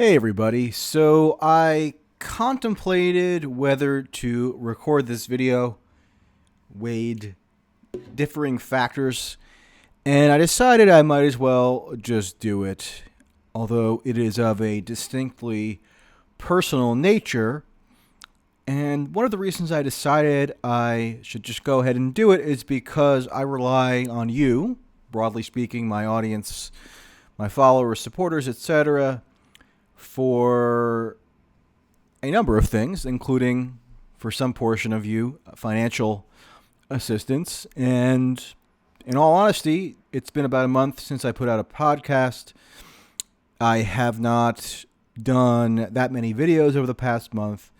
Hey everybody, so I contemplated whether to record this video, weighed differing factors, and I decided I might as well just do it. Although it is of a distinctly personal nature, and one of the reasons I decided I should just go ahead and do it is because I rely on you, broadly speaking, my audience, my followers, supporters, etc., for a number of things, including, for some portion of you, financial assistance. And in all honesty, it's been about a month since I put out a podcast. I have not done that many videos over the past month.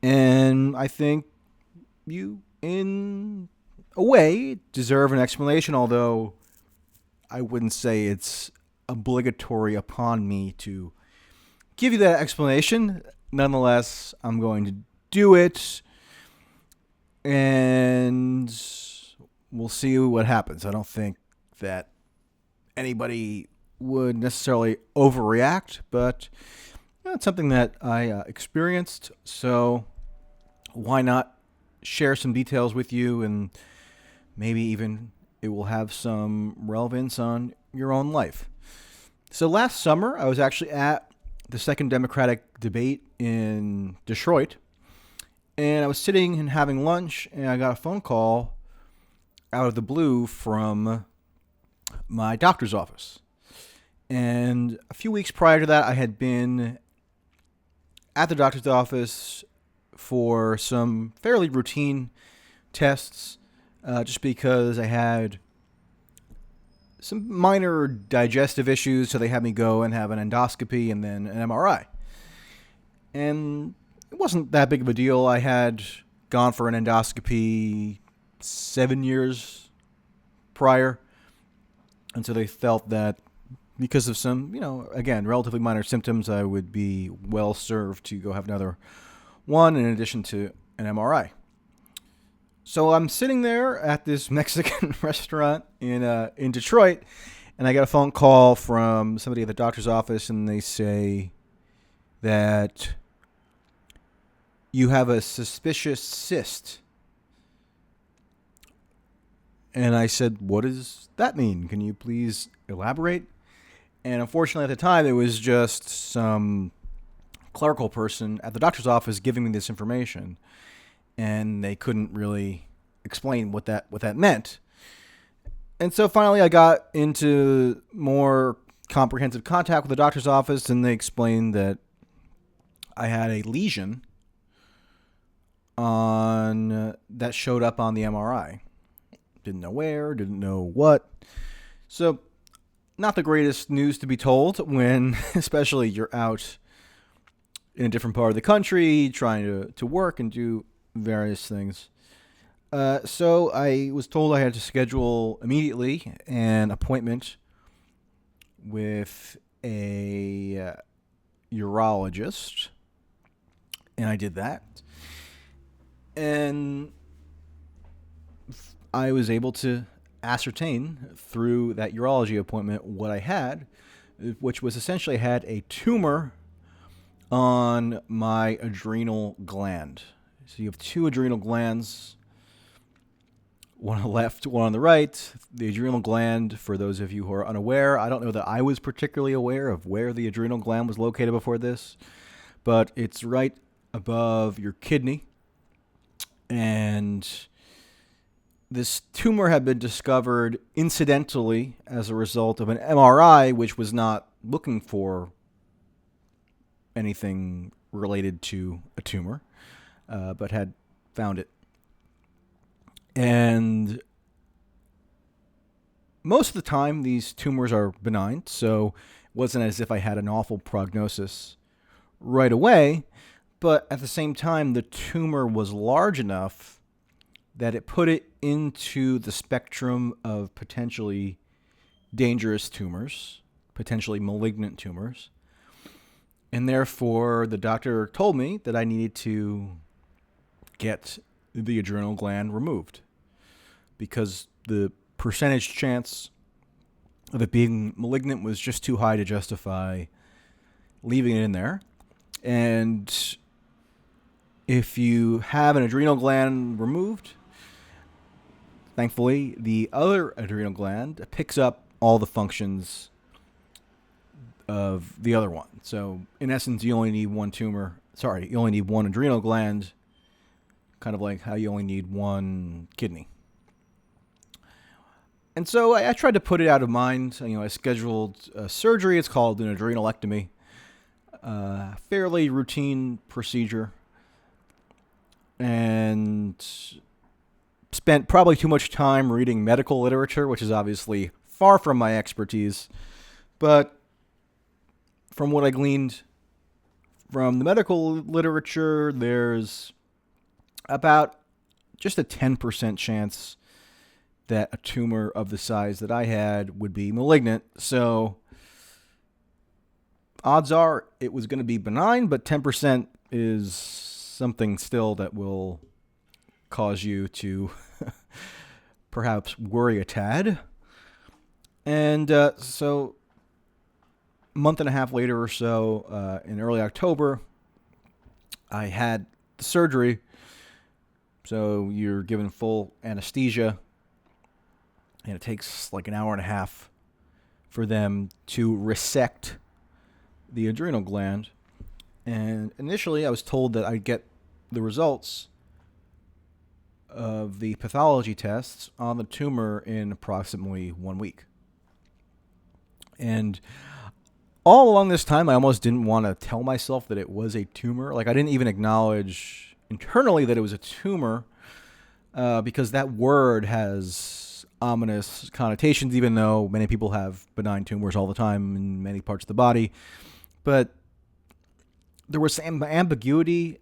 And I think you, in a way, deserve an explanation, although I wouldn't say it's obligatory upon me to give you that explanation. Nonetheless, I'm going to do it, and we'll see what happens. I don't think that anybody would necessarily overreact, but it's something that I experienced, so why not share some details with you, and maybe even it will have some relevance on your own life. So last summer, I was actually at the second Democratic debate in Detroit, and I was sitting and having lunch, and I got a phone call out of the blue from my doctor's office. And a few weeks prior to that, I had been at the doctor's office for some fairly routine tests, just because I had some minor digestive issues, so they had me go and have an endoscopy and then an MRI. And it wasn't that big of a deal. I had gone for an endoscopy 7 years prior, and so they felt that because of some, again, relatively minor symptoms, I would be well served to go have another one in addition to an MRI. So I'm sitting there at this Mexican restaurant in Detroit, and I got a phone call from somebody at the doctor's office, and they say that you have a suspicious cyst. And I said, what does that mean? Can you please elaborate? And unfortunately, at the time, it was just some clerical person at the doctor's office giving me this information, and they couldn't really explain what that meant. And so finally I got into more comprehensive contact with the doctor's office, and they explained that I had a lesion that showed up on the MRI. Didn't know where, didn't know what. So not the greatest news to be told when especially you're out in a different part of the country trying to work and do various things. So I was told I had to schedule immediately an appointment with a urologist, and I did that. And I was able to ascertain through that urology appointment what I had, which was essentially I had a tumor on my adrenal gland. So you have two adrenal glands, one on the left, one on the right. The adrenal gland, for those of you who are unaware, I don't know that I was particularly aware of where the adrenal gland was located before this, but it's right above your kidney. And this tumor had been discovered incidentally as a result of an MRI, which was not looking for anything related to a tumor, but had found it. And most of the time, these tumors are benign, so it wasn't as if I had an awful prognosis right away. But at the same time, the tumor was large enough that it put it into the spectrum of potentially dangerous tumors, potentially malignant tumors. And therefore, the doctor told me that I needed to get the adrenal gland removed because the percentage chance of it being malignant was just too high to justify leaving it in there. And if you have an adrenal gland removed, thankfully, the other adrenal gland picks up all the functions of the other one. So, in essence, you only need one tumor. Sorry, you only need one adrenal gland, kind of like how you only need one kidney. And so I tried to put it out of mind. I scheduled surgery. It's called an adrenalectomy. Fairly routine procedure. And spent probably too much time reading medical literature, which is obviously far from my expertise. But from what I gleaned from the medical literature, there's about just a 10% chance that a tumor of the size that I had would be malignant. So odds are it was going to be benign, but 10% is something still that will cause you to perhaps worry a tad. And so a month and a half later or so, in early October, I had the surgery. So you're given full anesthesia, and it takes like an hour and a half for them to resect the adrenal gland. And initially I was told that I'd get the results of the pathology tests on the tumor in approximately 1 week. And all along this time, I almost didn't want to tell myself that it was a tumor. Like, I didn't even acknowledge internally that it was a tumor, because that word has ominous connotations, even though many people have benign tumors all the time in many parts of the body. But there was some ambiguity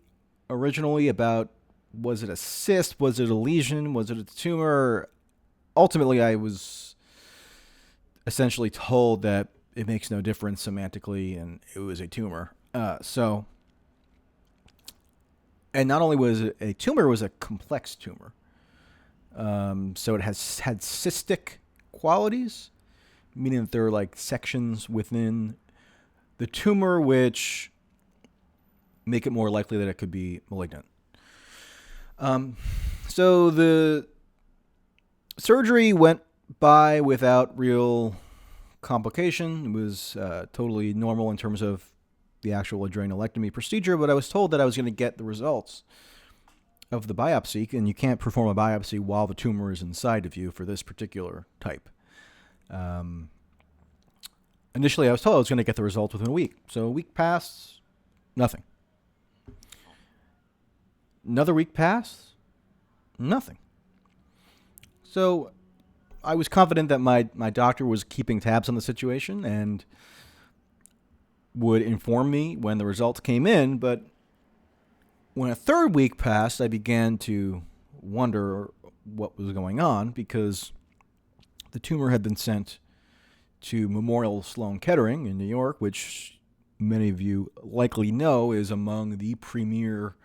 originally about, was it a cyst? Was it a lesion? Was it a tumor? Ultimately, I was essentially told that it makes no difference semantically, and it was a tumor. And not only was it a tumor, it was a complex tumor. So it had cystic qualities, meaning that there are like sections within the tumor which make it more likely that it could be malignant. So the surgery went by without real complication. It was totally normal in terms of the actual adrenalectomy procedure, but I was told that I was going to get the results of the biopsy, and you can't perform a biopsy while the tumor is inside of you for this particular type. Initially, I was told I was going to get the results within a week. So a week passed, nothing. Another week passed, nothing. So I was confident that my doctor was keeping tabs on the situation and would inform me when the results came in. But when a third week passed, I began to wonder what was going on, because the tumor had been sent to Memorial Sloan Kettering in New York, which many of you likely know is among the premier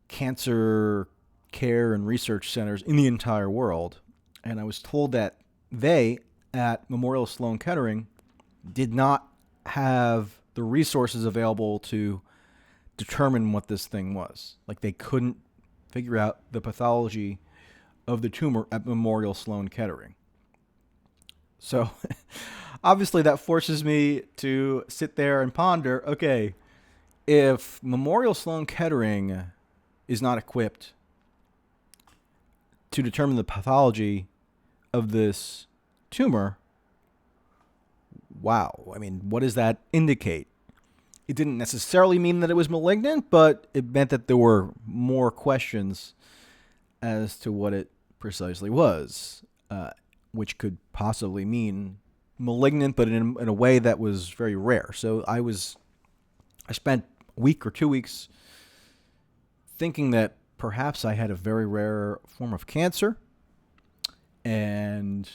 cancer care and research centers in the entire world. And I was told that they, at Memorial Sloan Kettering, did not have the resources available to determine what this thing was. Like, they couldn't figure out the pathology of the tumor at Memorial Sloan Kettering. So obviously that forces me to sit there and ponder, okay, if Memorial Sloan Kettering is not equipped to determine the pathology of this tumor, wow. I mean, what does that indicate? It didn't necessarily mean that it was malignant, but it meant that there were more questions as to what it precisely was, which could possibly mean malignant, but in a way that was very rare. So I spent a week or 2 weeks thinking that perhaps I had a very rare form of cancer, and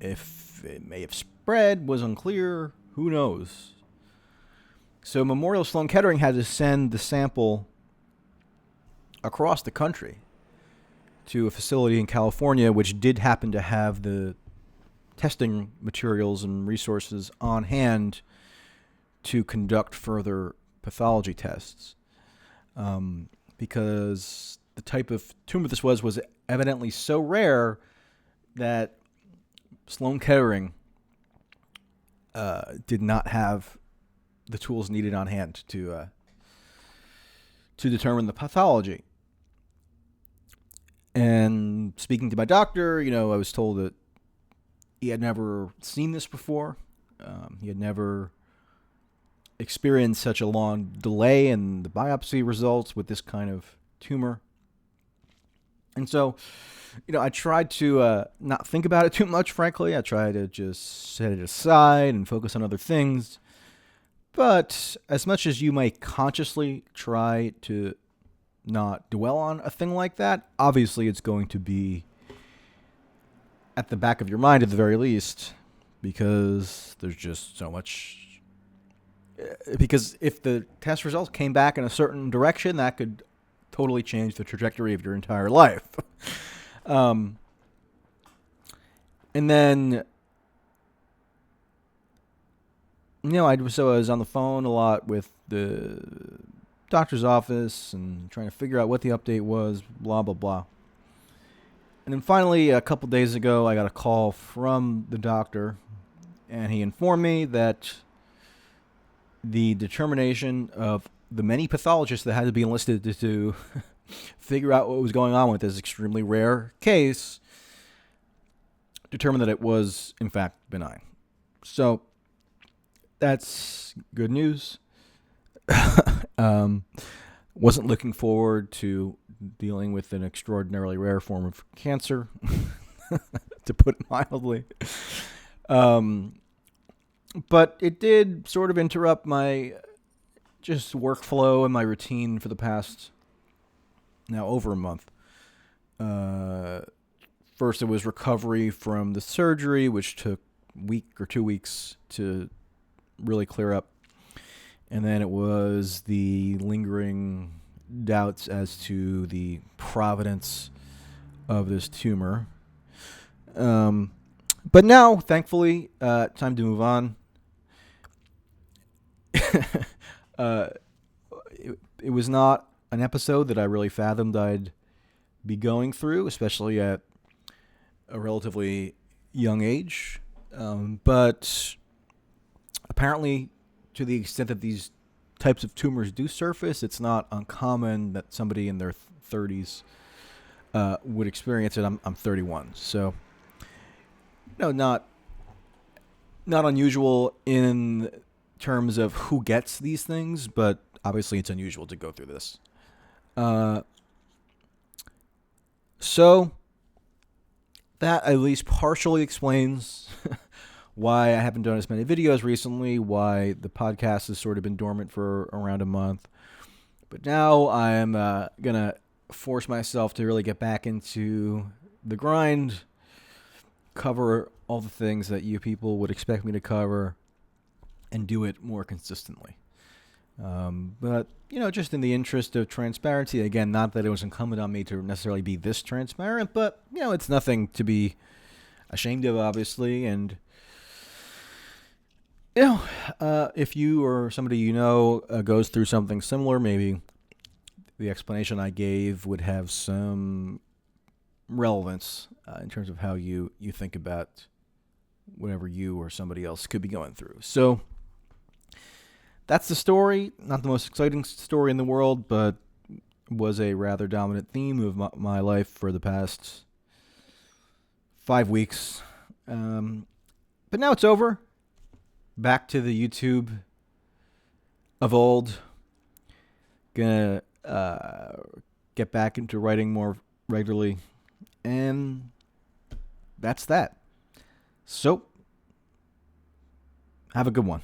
if it may have spread was unclear. Who knows? So Memorial Sloan Kettering had to send the sample across the country to a facility in California, which did happen to have the testing materials and resources on hand to conduct further pathology tests, because the type of tumor this was evidently so rare that Sloan Kettering did not have the tools needed on hand to determine the pathology. And speaking to my doctor, I was told that he had never seen this before. He had never experienced such a long delay in the biopsy results with this kind of tumor. And so, I tried to not think about it too much, frankly. I tried to just set it aside and focus on other things. But as much as you may consciously try to not dwell on a thing like that, obviously it's going to be at the back of your mind at the very least, because there's just so much. Because if the test results came back in a certain direction, that could totally change the trajectory of your entire life. And then, I was on the phone a lot with the doctor's office and trying to figure out what the update was, blah, blah, blah. And then finally, a couple days ago, I got a call from the doctor, and he informed me that the determination of the many pathologists that had to be enlisted to figure out what was going on with this extremely rare case determined that it was, in fact, benign. So that's good news. Wasn't looking forward to dealing with an extraordinarily rare form of cancer, to put it mildly. But it did sort of interrupt my just workflow and my routine for the past, now over a month. First, it was recovery from the surgery, which took a week or 2 weeks to really clear up. And then it was the lingering doubts as to the provenance of this tumor. But now, thankfully, time to move on. It was not an episode that I really fathomed I'd be going through, especially at a relatively young age. But apparently, to the extent that these types of tumors do surface, it's not uncommon that somebody in their 30s would experience it. I'm 31, so not unusual in terms of who gets these things, but obviously it's unusual to go through this. So that at least partially explains why I haven't done as many videos recently, why the podcast has sort of been dormant for around a month. But now I'm going to force myself to really get back into the grind, cover all the things that you people would expect me to cover, and do it more consistently. But, just in the interest of transparency, again, not that it was incumbent on me to necessarily be this transparent, but, it's nothing to be ashamed of, obviously. And, if you or somebody goes through something similar, maybe the explanation I gave would have some relevance in terms of how you think about whatever you or somebody else could be going through. So that's the story. Not the most exciting story in the world, but was a rather dominant theme of my life for the past 5 weeks. But now it's over. Back to the YouTube of old. Gonna get back into writing more regularly. And that's that. So, have a good one.